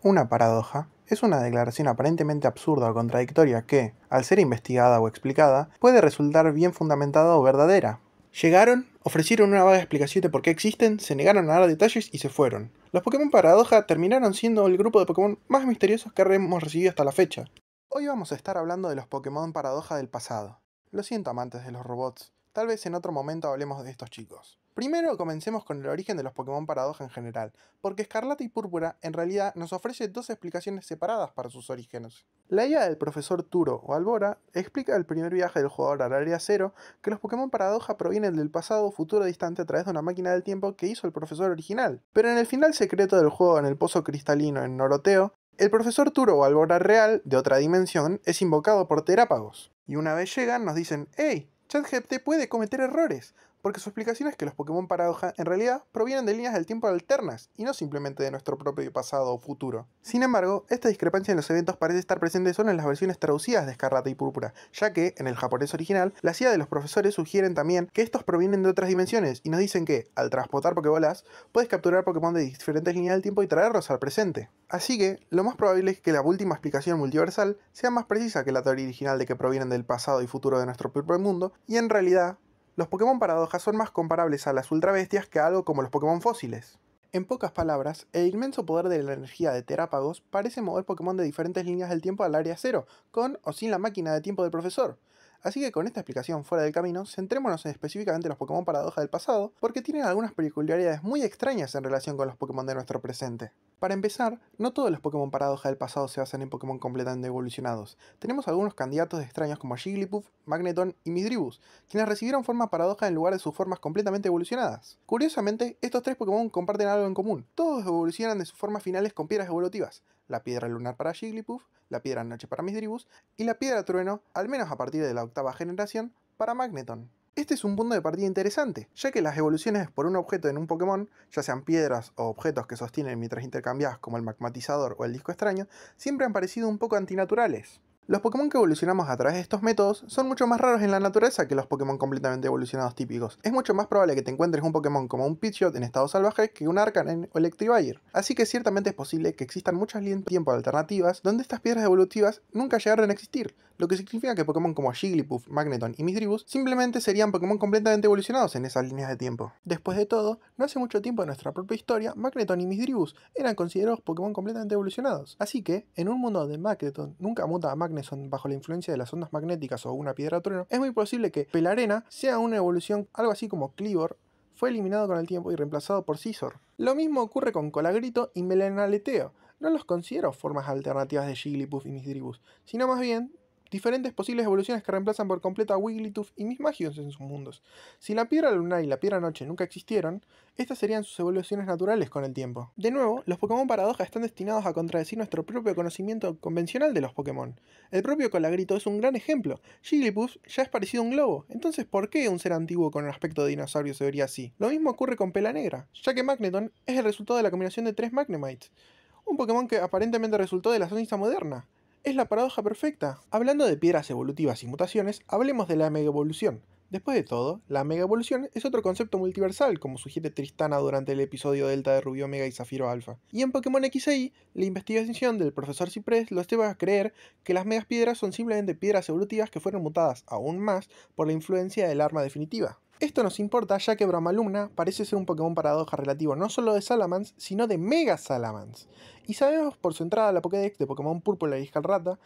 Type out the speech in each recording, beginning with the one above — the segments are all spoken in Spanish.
Una paradoja es una declaración aparentemente absurda o contradictoria que, al ser investigada o explicada, puede resultar bien fundamentada o verdadera. Llegaron, ofrecieron una vaga explicación de por qué existen, se negaron a dar detalles y se fueron. Los Pokémon Paradoja terminaron siendo el grupo de Pokémon más misteriosos que hemos recibido hasta la fecha. Hoy vamos a estar hablando de los Pokémon Paradoja del pasado. Lo siento, amantes de los robots, tal vez en otro momento hablemos de estos chicos. Primero comencemos con el origen de los Pokémon Paradoja en general, porque Escarlata y Púrpura en realidad nos ofrece dos explicaciones separadas para sus orígenes. La IA del profesor Turo o Albora explica el primer viaje del jugador al área 0 que los Pokémon Paradoja provienen del pasado o futuro distante a través de una máquina del tiempo que hizo el profesor original. Pero en el final secreto del juego en el pozo cristalino en Noroteo, el profesor Turo o Albora real, de otra dimensión, es invocado por Terápagos. Y una vez llegan nos dicen, ¡Hey! ChatGPT puede cometer errores, porque su explicación es que los Pokémon Paradoja en realidad provienen de líneas del tiempo alternas, y no simplemente de nuestro propio pasado o futuro. Sin embargo, esta discrepancia en los eventos parece estar presente solo en las versiones traducidas de Escarlata y Púrpura, ya que, en el japonés original, la CIA de los profesores sugieren también que estos provienen de otras dimensiones, y nos dicen que, al transportar Pokébolas, puedes capturar Pokémon de diferentes líneas del tiempo y traerlos al presente. Así que, lo más probable es que la última explicación multiversal sea más precisa que la teoría original de que provienen del pasado y futuro de nuestro propio mundo, y en realidad, los Pokémon Paradoja son más comparables a las Ultra Bestias que a algo como los Pokémon fósiles. En pocas palabras, el inmenso poder de la energía de Terápagos parece mover Pokémon de diferentes líneas del tiempo al área 0, con o sin la máquina de tiempo del profesor. Así que con esta explicación fuera del camino, centrémonos en específicamente los Pokémon Paradoja del pasado, porque tienen algunas peculiaridades muy extrañas en relación con los Pokémon de nuestro presente. Para empezar, no todos los Pokémon Paradoja del pasado se basan en Pokémon completamente evolucionados. Tenemos algunos candidatos extraños como Jigglypuff, Magneton y Misdreavus, quienes recibieron forma paradoja en lugar de sus formas completamente evolucionadas. Curiosamente, estos tres Pokémon comparten algo en común. Todos evolucionan de sus formas finales con piedras evolutivas. La piedra lunar para Jigglypuff, la piedra noche para Misdreavus y la piedra trueno, al menos a partir de la octava generación, para Magneton. Este es un punto de partida interesante, ya que las evoluciones por un objeto en un Pokémon, ya sean piedras o objetos que sostienen mientras intercambiadas como el magmatizador o el disco extraño, siempre han parecido un poco antinaturales. Los Pokémon que evolucionamos a través de estos métodos son mucho más raros en la naturaleza que los Pokémon completamente evolucionados típicos. Es mucho más probable que te encuentres un Pokémon como un Pidgeot en estado salvaje que un Arcanine o Electivire. Así que ciertamente es posible que existan muchas líneas de tiempo alternativas donde estas piedras evolutivas nunca llegaron a existir, lo que significa que Pokémon como Jigglypuff, Magneton y Misdreavus simplemente serían Pokémon completamente evolucionados en esas líneas de tiempo. Después de todo, no hace mucho tiempo en nuestra propia historia, Magneton y Misdreavus eran considerados Pokémon completamente evolucionados. Así que, en un mundo donde Magneton nunca muta a Magneton bajo la influencia de las ondas magnéticas o una piedra trueno, es muy posible que Pelarena sea una evolución algo así como Kleavor, fue eliminado con el tiempo y reemplazado por Scizor. Lo mismo ocurre con Colagrito y Melanaleteo. No los considero formas alternativas de Jigglypuff y Misdreavus, sino más bien diferentes posibles evoluciones que reemplazan por completo a Wigglytuff y Mismagius en sus mundos. Si la piedra lunar y la piedra noche nunca existieron, estas serían sus evoluciones naturales con el tiempo. De nuevo, los Pokémon Paradoja están destinados a contradecir nuestro propio conocimiento convencional de los Pokémon. El propio Colagrito es un gran ejemplo. Jigglypuff ya es parecido a un globo, entonces ¿por qué un ser antiguo con un aspecto de dinosaurio se vería así? Lo mismo ocurre con Pela Negra, ya que Magneton es el resultado de la combinación de tres Magnemites, un Pokémon que aparentemente resultó de la sonrisa moderna. Es la paradoja perfecta. Hablando de piedras evolutivas y mutaciones, hablemos de la mega evolución. Después de todo, la mega evolución es otro concepto multiversal, como sugiere Tristana durante el episodio Delta de Rubio Omega y Zafiro Alpha. Y en Pokémon X y Y, la investigación del profesor Cypress los lleva a creer que las megas piedras son simplemente piedras evolutivas que fueron mutadas aún más por la influencia del arma definitiva. Esto nos importa ya que Bramalumna parece ser un Pokémon paradoja relativo no solo de Salamence, sino de Mega Salamence. Y sabemos por su entrada a la Pokédex de Pokémon Púrpura y Escarlata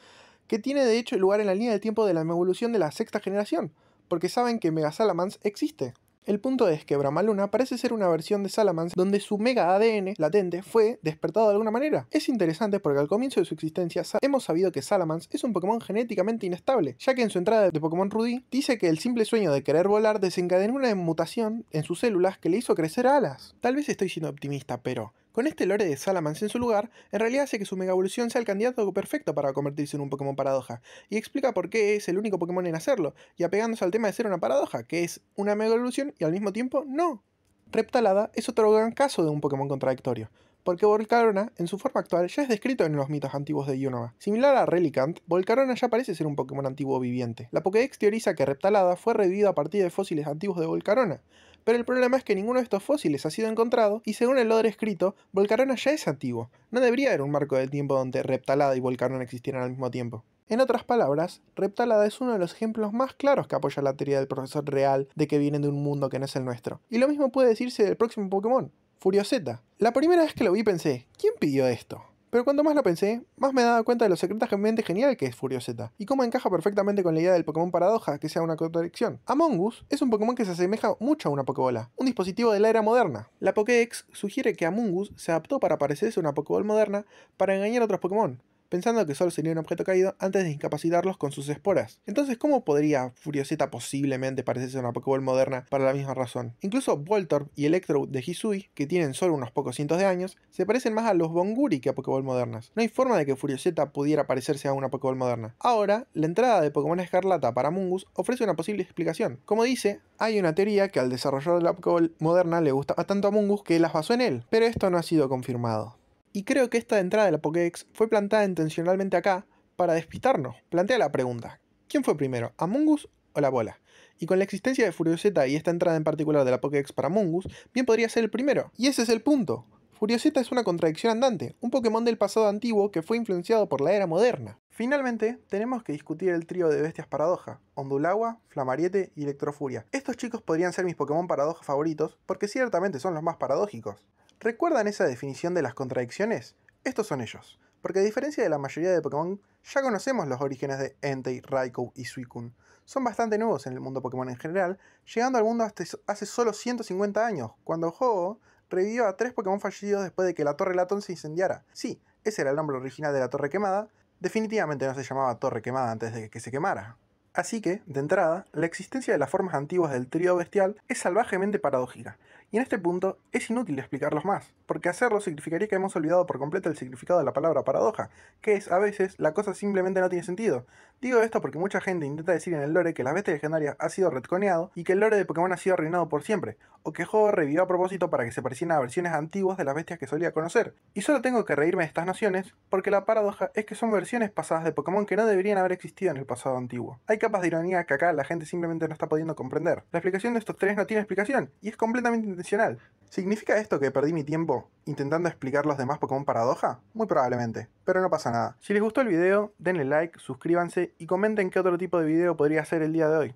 que tiene de hecho lugar en la línea del tiempo de la evolución de la sexta generación, porque saben que Mega Salamence existe. El punto es que Bramaluna parece ser una versión de Salamence donde su Mega ADN latente fue despertado de alguna manera. Es interesante porque al comienzo de su existencia hemos sabido que Salamence es un Pokémon genéticamente inestable, ya que en su entrada de Pokémon Rudy dice que el simple sueño de querer volar desencadenó una mutación en sus células que le hizo crecer alas. Tal vez estoy siendo optimista, pero con este lore de Salamence en su lugar, en realidad hace que su Mega Evolución sea el candidato perfecto para convertirse en un Pokémon paradoja, y explica por qué es el único Pokémon en hacerlo, y apegándose al tema de ser una paradoja, que es una Mega Evolución y al mismo tiempo no. Reptalada es otro gran caso de un Pokémon contradictorio, porque Volcarona, en su forma actual, ya es descrito en los mitos antiguos de Unova. Similar a Relicanth, Volcarona ya parece ser un Pokémon antiguo viviente. La Pokédex teoriza que Reptalada fue revivida a partir de fósiles antiguos de Volcarona, pero el problema es que ninguno de estos fósiles ha sido encontrado y según el lore escrito, Volcarona ya es antiguo. No debería haber un marco del tiempo donde Reptalada y Volcarona existieran al mismo tiempo. En otras palabras, Reptalada es uno de los ejemplos más claros que apoya la teoría del profesor real de que vienen de un mundo que no es el nuestro. Y lo mismo puede decirse del próximo Pokémon, Furioseta. La primera vez que lo vi pensé, ¿quién pidió esto? Pero cuanto más lo pensé, más me daba cuenta de lo secretamente genial que es Furioseta, y cómo encaja perfectamente con la idea del Pokémon Paradoja, que sea una contradicción. Among Us es un Pokémon que se asemeja mucho a una Pokébola, un dispositivo de la era moderna. La Pokédex sugiere que Among Us se adaptó para parecerse a una Pokéball moderna para engañar a otros Pokémon, pensando que solo sería un objeto caído antes de incapacitarlos con sus esporas. Entonces, ¿cómo podría Furioseta posiblemente parecerse a una Pokéball moderna para la misma razón? Incluso Voltorb y Electrode de Hisui, que tienen solo unos pocos cientos de años, se parecen más a los Bonguri que a Pokéball modernas. No hay forma de que Furioseta pudiera parecerse a una Pokéball moderna. Ahora, la entrada de Pokémon Escarlata para Among Us ofrece una posible explicación. Como dice, hay una teoría que al desarrollador de la Pokéball moderna le gustaba tanto a Among Us que las basó en él, pero esto no ha sido confirmado. Y creo que esta entrada de la Pokédex fue plantada intencionalmente acá para despistarnos. Plantea la pregunta, ¿quién fue primero, Among Us o la bola? Y con la existencia de Furioseta y esta entrada en particular de la Pokédex para Among Us, bien podría ser el primero. Y ese es el punto. Furioseta es una contradicción andante, un Pokémon del pasado antiguo que fue influenciado por la era moderna. Finalmente, tenemos que discutir el trío de bestias paradoja, Ondulagua, Flamariete y Electrofuria. Estos chicos podrían ser mis Pokémon paradoja favoritos, porque ciertamente son los más paradójicos. ¿Recuerdan esa definición de las contradicciones? Estos son ellos, porque a diferencia de la mayoría de Pokémon, ya conocemos los orígenes de Entei, Raikou y Suicune. Son bastante nuevos en el mundo Pokémon en general, llegando al mundo hasta hace solo 150 años, cuando Ho-Oh revivió a 3 Pokémon fallecidos después de que la Torre Latón se incendiara. Sí, ese era el nombre original de la Torre Quemada, definitivamente no se llamaba Torre Quemada antes de que se quemara. Así que, de entrada, la existencia de las formas antiguas del trío bestial es salvajemente paradójica, y en este punto es inútil explicarlos más, porque hacerlo significaría que hemos olvidado por completo el significado de la palabra paradoja, que es, a veces, la cosa simplemente no tiene sentido. Digo esto porque mucha gente intenta decir en el lore que las bestias legendarias ha sido retconeado y que el lore de Pokémon ha sido arruinado por siempre, o que Ho revivió a propósito para que se parecieran a versiones antiguas de las bestias que solía conocer. Y solo tengo que reírme de estas nociones, porque la paradoja es que son versiones pasadas de Pokémon que no deberían haber existido en el pasado antiguo. Hay capas de ironía que acá la gente simplemente no está pudiendo comprender. La explicación de estos tres no tiene explicación, y es completamente intencional. ¿Significa esto que perdí mi tiempo intentando explicar los demás Pokémon paradoja? Muy probablemente, pero no pasa nada. Si les gustó el video, denle like, suscríbanse y comenten qué otro tipo de video podría hacer el día de hoy.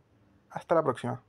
Hasta la próxima.